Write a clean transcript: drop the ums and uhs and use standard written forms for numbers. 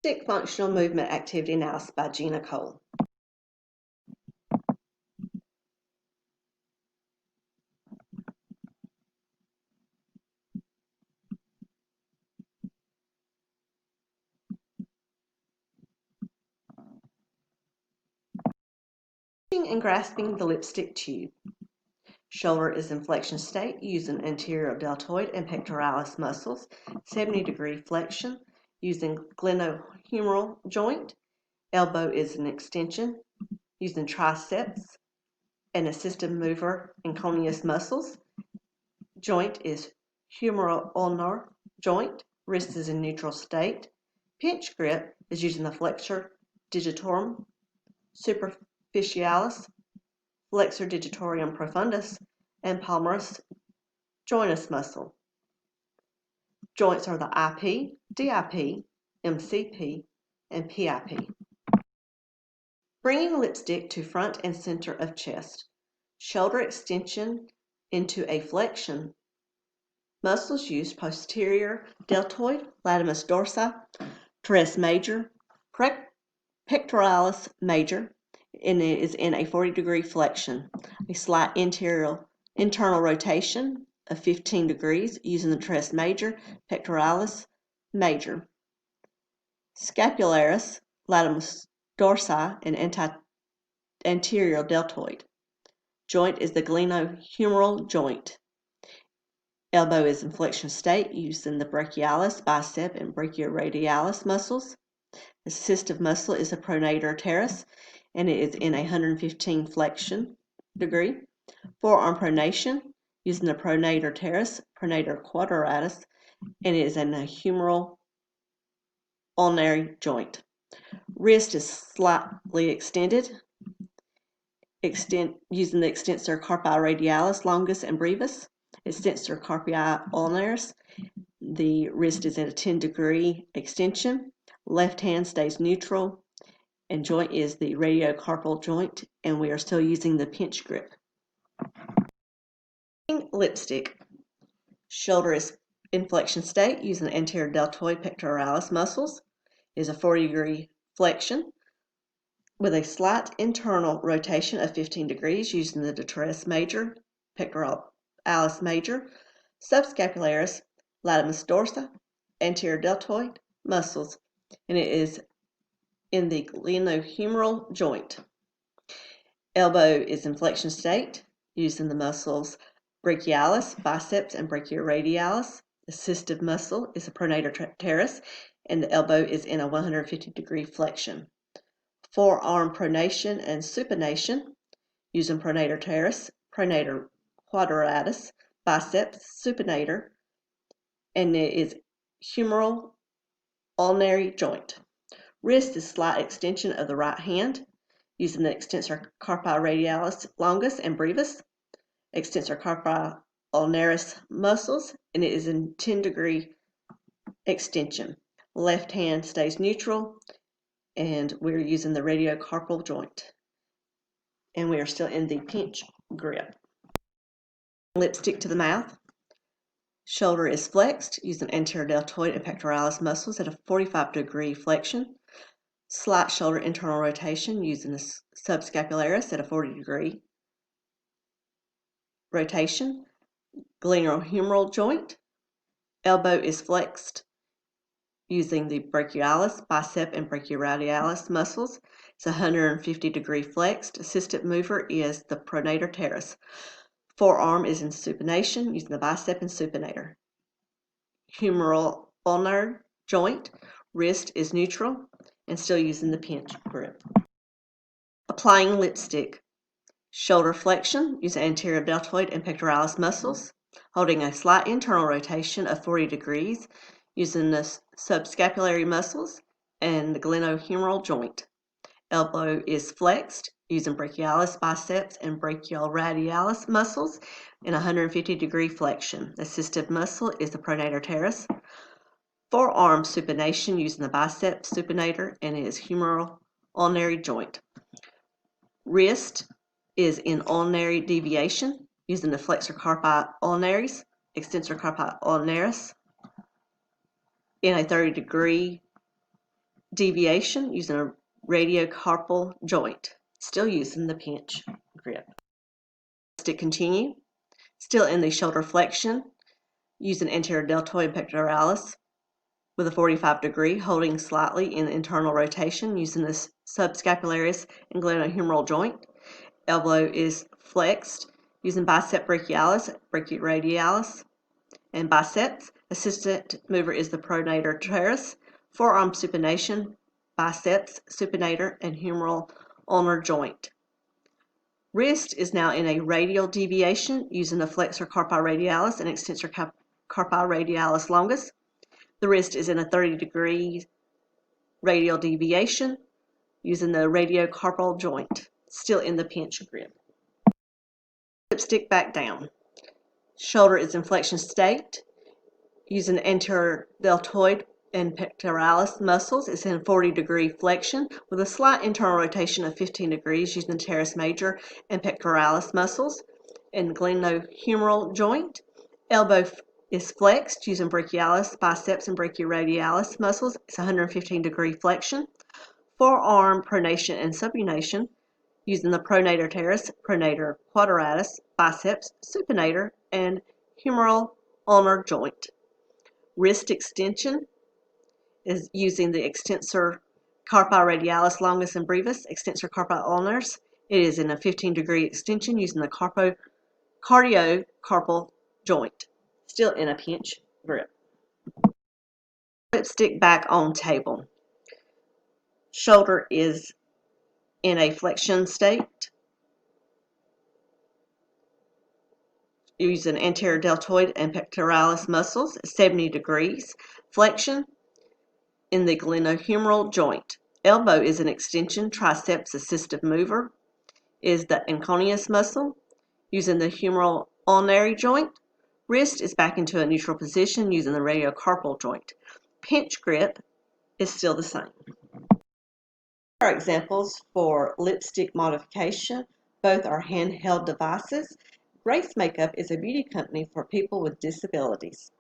Stick Functional Movement Activity Analysis by Gina Cole. And grasping the lipstick tube. Shoulder is in flexion state using anterior deltoid and pectoralis muscles. 70-degree flexion using glenohumeral joint. Elbow is an extension using triceps and assisted mover and coneus muscles. Joint is humeral ulnar joint. Wrist is in neutral state. Pinch grip is using the flexor digitorum superficialis, flexor digitorum profundus, and palmaris jointus muscle. Joints are the IP, DIP, MCP, and PIP. Bringing lipstick to front and center of chest. Shoulder extension into a flexion. Muscles used posterior deltoid, latimus dorsi, teres major, pectoralis major, and it is in a 40-degree flexion. A slight internal rotation of 15 degrees using the teres major, pectoralis major. Scapularis, latimus dorsi, and anterior deltoid. Joint is the glenohumeral joint. Elbow is in flexion state using the brachialis, bicep, and brachioradialis muscles. Assistive muscle is the pronator teres, and it is in a 115 flexion degree. Forearm pronation using the pronator teres, pronator quadratus, and it is in a humeral ulnar joint. Wrist is slightly extended, using the extensor carpi radialis, longus, and brevis. Extensor carpi ulnaris. The wrist is at a 10-degree extension. Left hand stays neutral, and joint is the radiocarpal joint, and we are still using the pinch grip. Lipstick. Shoulder is in flexion state using the anterior deltoid pectoralis muscles. It is a 40-degree flexion with a slight internal rotation of 15 degrees using the teres major, pectoralis major, subscapularis, latimus dorsi, anterior deltoid muscles, and it is in the glenohumeral joint. Elbow is in flexion state using the muscles brachialis, biceps, and brachioradialis. Assistive muscle is the pronator teres, and the elbow is in a 150-degree flexion. Forearm pronation and supination using pronator teres, pronator quadratus, biceps, supinator, and it is humeral ulnar joint. Wrist is slight extension of the right hand using the extensor carpi radialis, longus, and brevis. Extensor carpi ulnaris muscles, and it is in 10-degree extension. Left hand stays neutral, and we're using the radiocarpal joint. And we are still in the pinch grip. Lipstick to the mouth. Shoulder is flexed using anterior deltoid and pectoralis muscles at a 45-degree flexion. Slight shoulder internal rotation using the subscapularis at a 40-degree rotation. Glenohumeral joint. Elbow is flexed using the brachialis, bicep, and brachioradialis muscles. It's 150-degree flexed. Assisted mover is the pronator teres. Forearm is in supination using the bicep and supinator. Humeral ulnar joint. Wrist is neutral and still using the pinch grip. Applying lipstick. Shoulder flexion using anterior deltoid and pectoralis muscles, holding a slight internal rotation of 40 degrees using the subscapulary muscles and the glenohumeral joint. Elbow is flexed using brachialis, biceps, and brachioradialis muscles in 150-degree flexion. Assistive muscle is the pronator teres. Forearm supination using the bicep supinator, and it is humeral ulnar joint. Wrist is in ulnar deviation using the flexor carpi ulnaris, extensor carpi ulnaris in a 30-degree deviation using a radiocarpal joint, still using the pinch grip. To continue, still in the shoulder flexion, using anterior deltoid pectoralis with a 45 degree, holding slightly in internal rotation using the subscapularis and glenohumeral joint. Elbow is flexed using bicep brachialis, brachioradialis, and biceps. Assistant mover is the pronator teres. Forearm supination, biceps, supinator, and humeral ulnar joint. Wrist is now in a radial deviation using the flexor carpi radialis and extensor carpi radialis longus. The wrist is in a 30-degree radial deviation using the radiocarpal joint, still in the pinch grip. Lipstick back down. Shoulder is in flexion state using the anterior deltoid and pectoralis muscles. It's in 40-degree flexion with a slight internal rotation of 15 degrees using the teres major and pectoralis muscles and glenohumeral joint. Elbow is flexed using brachialis, biceps, and brachioradialis muscles. It's 115-degree flexion. Forearm pronation and supination using the pronator teres, pronator quadratus, biceps, supinator, and humeral ulnar joint. Wrist extension is using the extensor carpi radialis longus and brevis, extensor carpi ulnars. It is in a 15-degree extension using the cardiocarpal joint, still in a pinch grip. Lipstick back on table. Shoulder is in a flexion state using anterior deltoid and pectoralis muscles, 70 degrees flexion in the glenohumeral joint. Elbow is an extension, triceps assistive mover is the anconeus muscle using the humeral ulnar joint. Wrist is back into a neutral position using the radiocarpal joint. Pinch grip is still the same. Here are examples for lipstick modification. Both are handheld devices. Grace Makeup is a beauty company for people with disabilities.